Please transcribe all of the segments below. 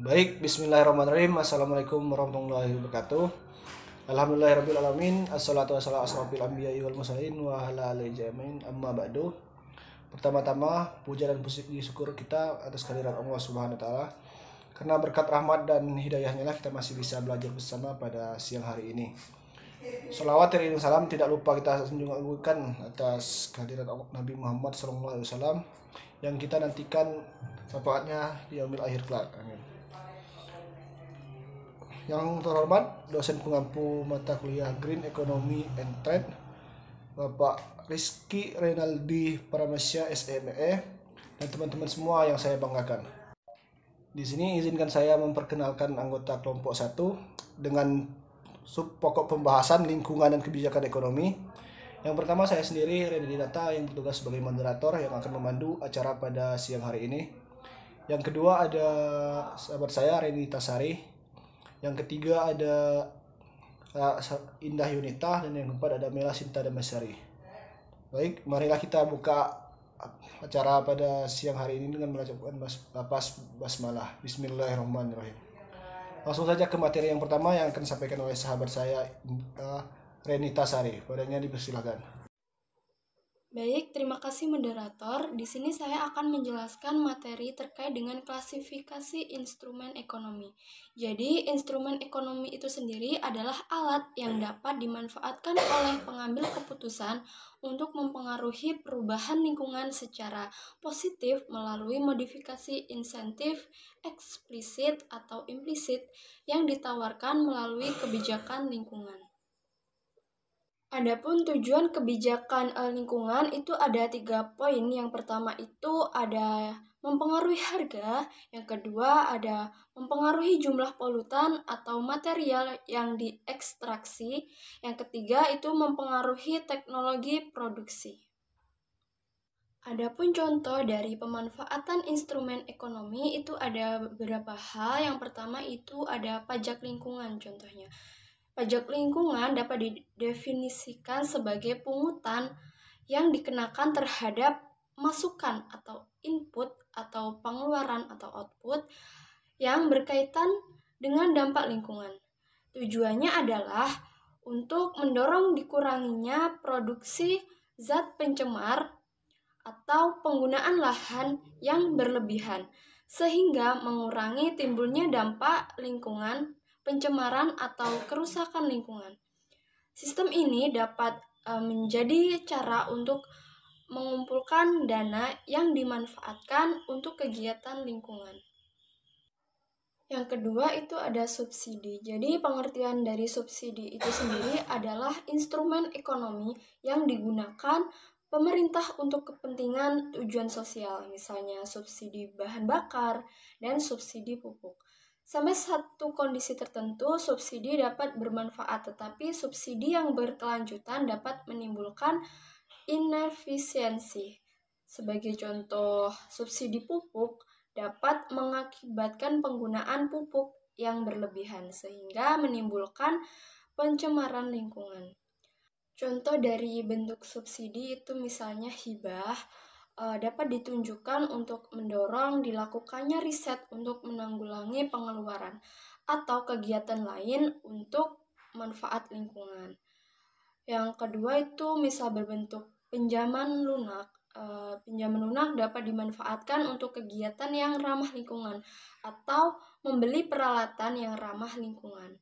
Baik, bismillahirrahmanirrahim. Assalamualaikum warahmatullahi wabarakatuh. Alhamdulillahirrabbilalamin. Assalatu wassalamu ala asrofil anbiya'i wal mursalin wa ala alihi ajma'in. Amma ba'du. Pertama-tama, puja dan puji syukur kita atas kehadirat Allah Subhanahu wa taala. Karena berkat rahmat dan hidayahnya lah kita masih bisa belajar bersama pada siang hari ini. Salawat dan salam tidak lupa kita junjung agungan atas kehadirat Nabi Muhammad SAW yang kita nantikan syafaatnya di yaumil akhir kelak. Amin. Yang terhormat dosen pengampu mata kuliah Green Economy and Trade Bapak Rizky Renaldi Paramasya SME dan teman-teman semua yang saya banggakan. Di sini izinkan saya memperkenalkan anggota kelompok 1 dengan sub pokok pembahasan lingkungan dan kebijakan ekonomi. Yang pertama saya sendiri Redi Data yang bertugas sebagai moderator yang akan memandu acara pada siang hari ini. Yang kedua ada sahabat saya Reni Tasari. Yang ketiga ada Indah Yunita dan yang keempat ada Mela Sinta Damasari. Baik, marilah kita buka acara pada siang hari ini dengan mengucapkan basmalah. Bismillahirrahmanirrahim. Langsung saja ke materi yang pertama yang akan disampaikan oleh sahabat saya Reni Tasari. Padanya dipersilakan. Baik, terima kasih moderator. Di sini saya akan menjelaskan materi terkait dengan klasifikasi instrumen ekonomi. Jadi, instrumen ekonomi itu sendiri adalah alat yang dapat dimanfaatkan oleh pengambil keputusan untuk mempengaruhi perubahan lingkungan secara positif melalui modifikasi insentif eksplisit atau implisit yang ditawarkan melalui kebijakan lingkungan. Adapun tujuan kebijakan lingkungan itu ada 3 poin. Yang pertama itu ada mempengaruhi harga, yang kedua ada mempengaruhi jumlah polutan atau material yang diekstraksi, yang ketiga itu mempengaruhi teknologi produksi. Adapun contoh dari pemanfaatan instrumen ekonomi itu ada beberapa hal. Yang pertama itu ada pajak lingkungan contohnya. Pajak lingkungan dapat didefinisikan sebagai pungutan yang dikenakan terhadap masukan atau input atau pengeluaran atau output yang berkaitan dengan dampak lingkungan. Tujuannya adalah untuk mendorong dikuranginya produksi zat pencemar atau penggunaan lahan yang berlebihan sehingga mengurangi timbulnya dampak lingkungan, pencemaran atau kerusakan lingkungan. Sistem ini dapat menjadi cara untuk mengumpulkan dana yang dimanfaatkan untuk kegiatan lingkungan. Yang kedua itu ada subsidi. Jadi pengertian dari subsidi itu sendiri adalah instrumen ekonomi yang digunakan pemerintah untuk kepentingan tujuan sosial, misalnya subsidi bahan bakar dan subsidi pupuk. Sampai satu kondisi tertentu, subsidi dapat bermanfaat, tetapi subsidi yang berkelanjutan dapat menimbulkan inefisiensi. Sebagai contoh, subsidi pupuk dapat mengakibatkan penggunaan pupuk yang berlebihan, sehingga menimbulkan pencemaran lingkungan. Contoh dari bentuk subsidi itu misalnya hibah, dapat ditunjukkan untuk mendorong dilakukannya riset untuk menanggulangi pengeluaran atau kegiatan lain untuk manfaat lingkungan. Yang kedua itu misal berbentuk pinjaman lunak. Pinjaman lunak dapat dimanfaatkan untuk kegiatan yang ramah lingkungan atau membeli peralatan yang ramah lingkungan.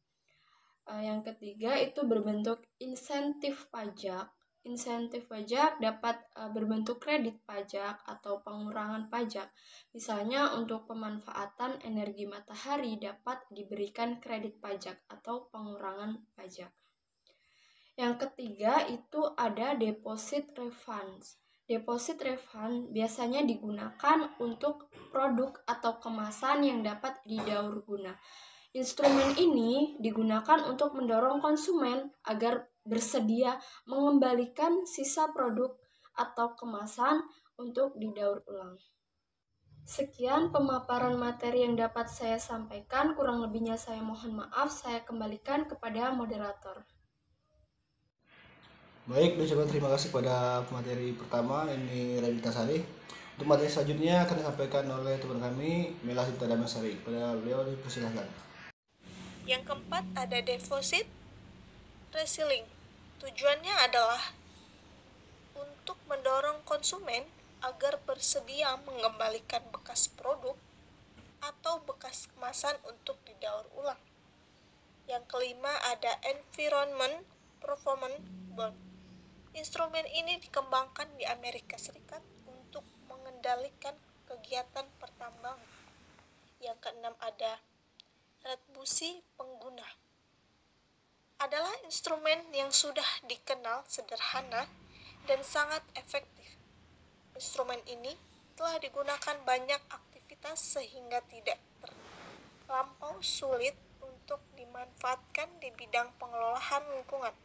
Yang ketiga itu berbentuk insentif pajak. Insentif pajak dapat berbentuk kredit pajak atau pengurangan pajak. Misalnya untuk pemanfaatan energi matahari dapat diberikan kredit pajak atau pengurangan pajak. Yang ketiga itu ada deposit refunds. Deposit refund biasanya digunakan untuk produk atau kemasan yang dapat didaur guna. Instrumen ini digunakan untuk mendorong konsumen agar bersedia mengembalikan sisa produk atau kemasan untuk didaur ulang. Sekian pemaparan materi yang dapat saya sampaikan, kurang lebihnya saya mohon maaf, saya kembalikan kepada moderator. Baik, ucapkan terima kasih pada materi pertama ini Reni Tasari. Untuk materi selanjutnya akan disampaikan oleh teman kami, Mela Sinta Damansari. Pada beliau dipersilahkan. Yang keempat ada deposit reselling. Tujuannya adalah untuk mendorong konsumen agar bersedia mengembalikan bekas produk atau bekas kemasan untuk didaur ulang. Yang kelima ada environment performance bond. Instrumen ini dikembangkan di Amerika Serikat untuk mengendalikan kegiatan pertambangan. Yang keenam ada retribusi pengguna. Adalah instrumen yang sudah dikenal sederhana dan sangat efektif. Instrumen ini telah digunakan banyak aktivitas sehingga tidak terlampau sulit untuk dimanfaatkan di bidang pengelolaan lingkungan.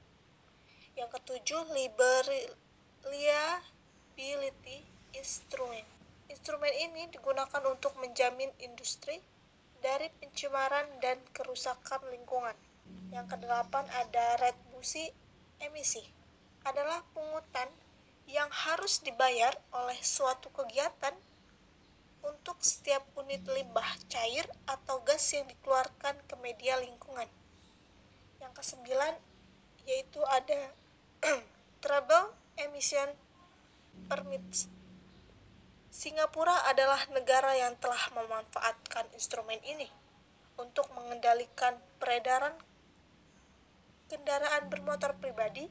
Yang ketujuh, liability instrument. Instrumen ini digunakan untuk menjamin industri dari pencemaran dan kerusakan lingkungan. Yang kedelapan ada retribusi emisi. Adalah pungutan yang harus dibayar oleh suatu kegiatan untuk setiap unit limbah cair atau gas yang dikeluarkan ke media lingkungan. Yang kesembilan yaitu ada Travel Emission Permits. Singapura adalah negara yang telah memanfaatkan instrumen ini untuk mengendalikan peredaran kendaraan bermotor pribadi.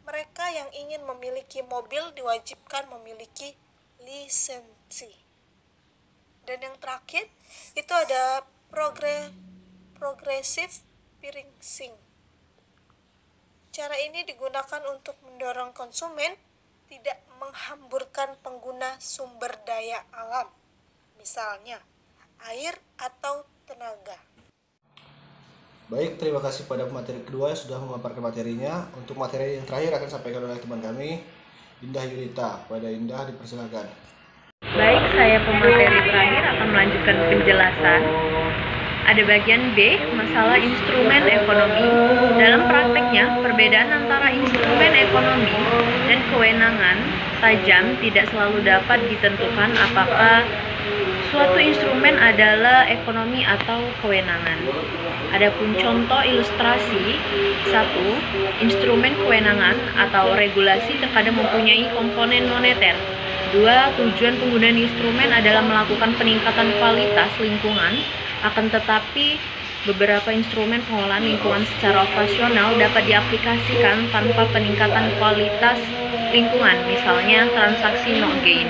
Mereka yang ingin memiliki mobil diwajibkan memiliki lisensi. Dan yang terakhir itu ada progressive pricing. Cara ini digunakan untuk mendorong konsumen tidak menghamburkan pengguna sumber daya alam, misalnya air atau tenaga. Baik, terima kasih pada pemateri kedua yang sudah memaparkan materinya. Untuk materi yang terakhir akan disampaikan oleh teman kami, Indah Yunita. Pada Indah dipersilakan. Baik, saya pemateri terakhir akan melanjutkan penjelasan. Ada bagian B, masalah instrumen ekonomi. Dalam prakteknya, perbedaan antara instrumen ekonomi dan kewenangan tajam tidak selalu dapat ditentukan apakah suatu instrumen adalah ekonomi atau kewenangan. Adapun contoh ilustrasi: 1. Instrumen kewenangan atau regulasi terkadang mempunyai komponen moneter. 2. Tujuan penggunaan instrumen adalah melakukan peningkatan kualitas lingkungan. Akan tetapi, beberapa instrumen pengelolaan lingkungan secara operasional dapat diaplikasikan tanpa peningkatan kualitas lingkungan, misalnya transaksi no gain.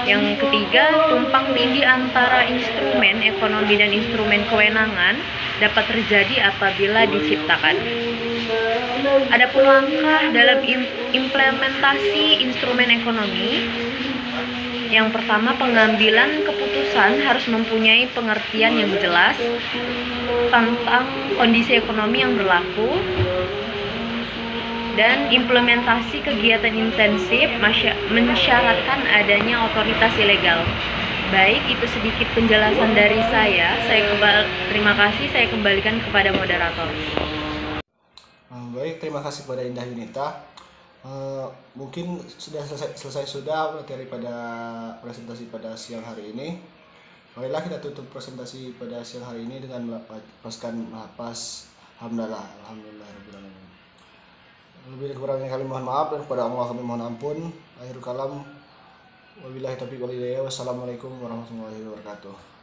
Yang ketiga, tumpang tindih antara instrumen ekonomi dan instrumen kewenangan dapat terjadi apabila diciptakan. Adapun langkah dalam implementasi instrumen ekonomi. Yang pertama, pengambilan keputusan harus mempunyai pengertian yang jelas tentang kondisi ekonomi yang berlaku, dan implementasi kegiatan intensif mensyaratkan adanya otoritas ilegal. Baik, itu sedikit penjelasan dari saya. Terima kasih, saya kembalikan kepada moderator. Baik, terima kasih kepada Indah Yunita. Mungkin sudah selesai sudah materi pada presentasi pada siang hari ini. Marilah kita tutup presentasi pada siang hari ini dengan melepaskan nafas hamdalah, alhamdulillahirabbil alamin. Lebih dan kurangnya kami mohon maaf, dan kepada Allah kami mohon ampun. Akhirul kalam, wabillahi taufiq wal hidayah. Wassalamualaikum warahmatullahi wabarakatuh.